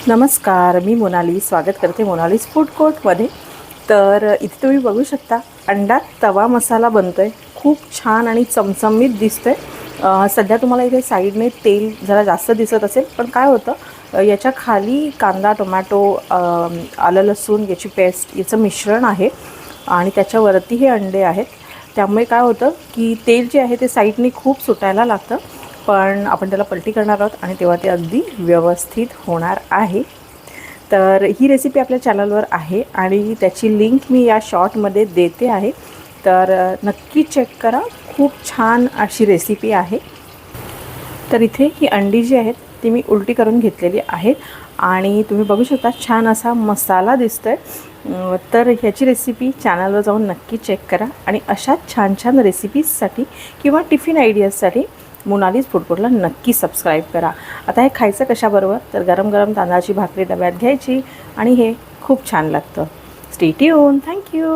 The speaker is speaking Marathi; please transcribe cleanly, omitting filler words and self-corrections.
नमस्कार, मी मोनाली स्वागत करते मोनालीज फूड कोर्टमध्ये। तर इथे तुम्ही बघू शकता अंडा तवा मसाला बनतोय। खूप छान आणि चमचमीत दिसतोय। सध्या तुम्हाला इथे साईडने तेल जरा जास्त दिसत असेल, पण काय होतं याच्या खाली कांदा, टोमॅटो, आलं लसूण याची पेस्ट याचं मिश्रण आहे आणि त्याच्यावरती हे अंडे आहेत। त्यामुळे काय होतं की तेल जे आहे ते साईडने खूप सुटायला लागतं, पण आपण त्याला पलटी करणार आहोत आणि तेव्हा ते अगदी व्यवस्थित होणार आहे। तर ही रेसिपी आपल्या चॅनलवर आहे आणि त्याची लिंक मी या शॉर्टमध्ये देते आहे, तर नक्की चेक करा। खूप छान अशी रेसिपी आहे। तर इथे ही अंडी जी आहेत ती मी उलटी करून घेतलेली आहेत आणि तुम्ही बघू शकता छान असा मसाला दिसतोय। तर ह्याची रेसिपी चॅनलवर जाऊन नक्की चेक करा आणि अशाच छान छान रेसिपीजसाठी किंवा टिफिन आयडियाजसाठी मोनालीज फूड कोर्टला नक्की सबस्क्राईब करा। आता हे खायचं कशाबरोबर, तर गरम गरम तांदळाची भाकरी डब्यात घ्यायची आणि हे खूप छान लागतं। Stay tune. थँक्यू।